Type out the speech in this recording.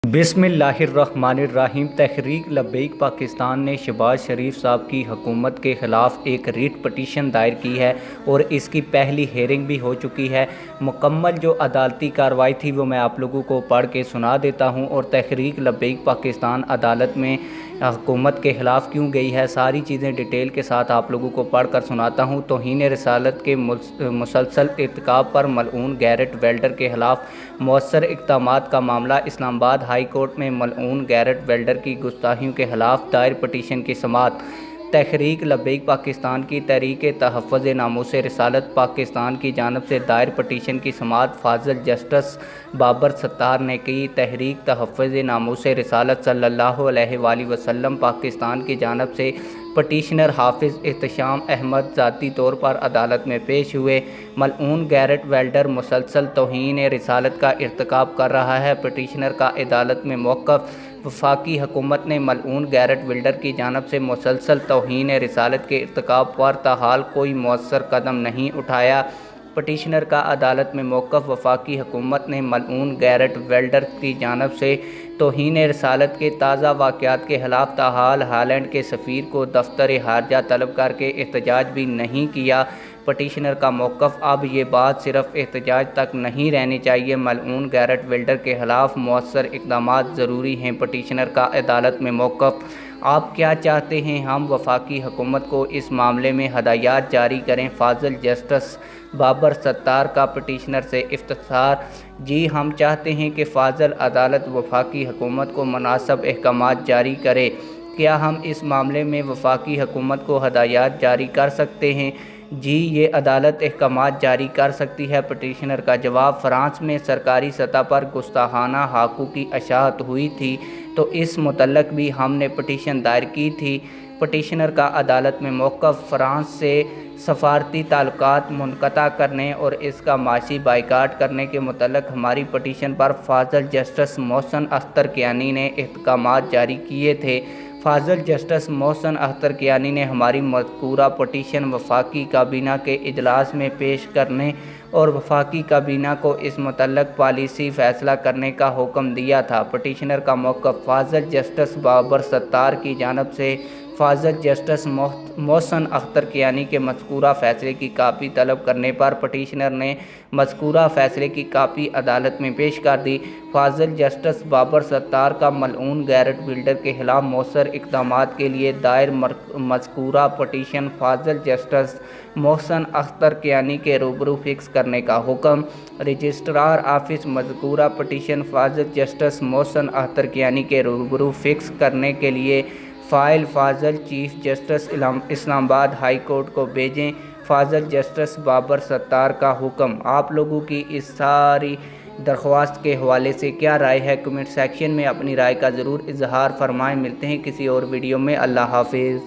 बिस्मिल्लाहिर्रहमानिर्रहीम। तहरीक लब्बैक पाकिस्तान ने शहबाज शरीफ साहब की हुकूमत के ख़िलाफ़ एक रिट पटिशन दायर की है और इसकी पहली हेयरिंग भी हो चुकी है। मुकम्मल जो अदालती कार्रवाई थी वो मैं आप लोगों को पढ़ के सुना देता हूँ। और तहरीक लब्बैक पाकिस्तान अदालत में हुकूमत के ख़िलाफ़ क्यों गई है, सारी चीज़ें डिटेल के साथ आप लोगों को पढ़ कर सुनाता हूँ। तौहीन रिसालत के मुसलसल इर्तिकाब पर मलऊन गैरेट वेल्डर के ख़िलाफ़ मौसर इक़दामात का मामला इस्लामाबाद हाई कोर्ट में मलऊन गैरेट वेल्डर की गुस्ताखियों के ख़िलाफ़ दायर पटिशन की समाअत। तहरीक लब्बैक पाकिस्तान की तहरीक तहफ़्फ़ुज़ नामूस रिसालत पाकिस्तान की जानिब से दायर पटिशन की समाअत फाज़ल जस्टिस बाबर सत्तार ने की। तहरीक तहफ़्फ़ुज़ नामूस रिसालत सल्लल्लाहु अलैहि वसल्लम पाकिस्तान की जानिब से पटिशनर हाफिज़ एहतशाम अहमद ज़ाती तौर पर अदालत में पेश हुए। मलऊन गैरेट वेल्डर मुसलसल तौहीन रिसालत का इर्तिकाब कर रहा है। पटिशनर का अदालत में मौक़िफ़ वफाकी हुकूमत ने मलऊन गैरेट वेल्डर की जानिब से मुसलसल तौहीन रिसालत के इर्तिकाब पर ताहाल कोई मौसर कदम नहीं उठाया। पटिशनर का अदालत में मौक़िफ़ वफाकी हुकूमत ने मलऊन गैरेट वेल्डर की जानिब से तौहीन रिसालत के ताज़ा वाक़यात के ख़िलाफ़ ताहाल हॉलैंड के सफ़ीर को दफ्तर हारजा तलब करके एहतजाज भी नहीं किया। पटिशनर का मौक़िफ़ अब ये बात सिर्फ़ एहतजाज तक नहीं रहनी चाहिए, मलऊन गैरेट वेल्डर के ख़िलाफ़ मौसर इक़दामात ज़रूरी हैं। पटिशनर का अदालत में मौक़िफ़ आप क्या चाहते हैं, हम वफाकी हुकूमत को इस मामले में हदायत जारी करें। फाज़ल जस्टिस बाबर सत्तार का पटिशनर से इफ्तिसार। जी, हम चाहते हैं कि फ़ाज़ल अदालत वफाकी हुकूमत को मुनासिब अहकामात जारी करे। क्या हम इस मामले में वफाकी हुकूमत को हदायत जारी कर सकते हैं? जी, ये अदालत अहकामात जारी कर सकती है। पटिशनर का जवाब, फ़्रांस में सरकारी सतह पर गुस्ताखाना हक़ूक़ की अशाअत हुई थी तो इस मुतल्लक़ भी हमने पटिशन दायर की थी। पटिशनर का अदालत में मौक़िफ़, फ़्रांस से सफ़ारती ताल्लुकात मुनक़ता करने और इसका माशी बाइकाट करने के मुतल्लक़ हमारी पटिशन पर फ़ाज़ल जस्टिस मोहसिन अख्तर कियानी ने अहकामात जारी किए थे। फ़ाज़ल जस्टिस मोहसिन अख्तर कियानी ने हमारी मज़कूरा पटिशन वफाकी काबीना के इजलास में पेश करने और वफाकी काबीना को इस मुतल्लक़ पॉलिसी फ़ैसला करने का हुक्म दिया था। पटिशनर का मौक़िफ़, फ़ाज़ल जस्टिस बाबर सत्तार की जानिब से फ़ाज़ल जस्टिस मोहसिन अख्तर कियानी के मज़कूरा फ़ैसले की कापी तलब करने पर पटिशनर ने मज़कूरा फ़ैसले की कापी अदालत में पेश कर दी। फ़ाज़ल जस्टिस बाबर सत्तार का मलऊन गैरेट वेल्डर के ख़िलाफ़ मौसर इक़दामात के लिए दायर मज़कूरा पटिशन फ़ाज़ल जस्टिस मोहसिन अख्तर कियानी के रूबरू फ़िक्स करने का हुक्म। रजिस्ट्रार ऑफ़िस मज़कूरा पटिशन फ़ाज़ल जस्टिस मोहसिन अख्तर कियानी के रूबरू फ़िक्स करने के लिए फ़ाइल फ़ाज़ल chief justice Islamabad high court को भेजें। फ़ाज़ल जस्टिस बाबर सत्तार का हुक्म। आप लोगों की इस सारी दरख्वास्त के हवाले से क्या राय है, कमेंट सेक्शन में अपनी राय का ज़रूर इजहार फरमाएं। मिलते हैं किसी और वीडियो में। अल्लाह हाफ़िज़।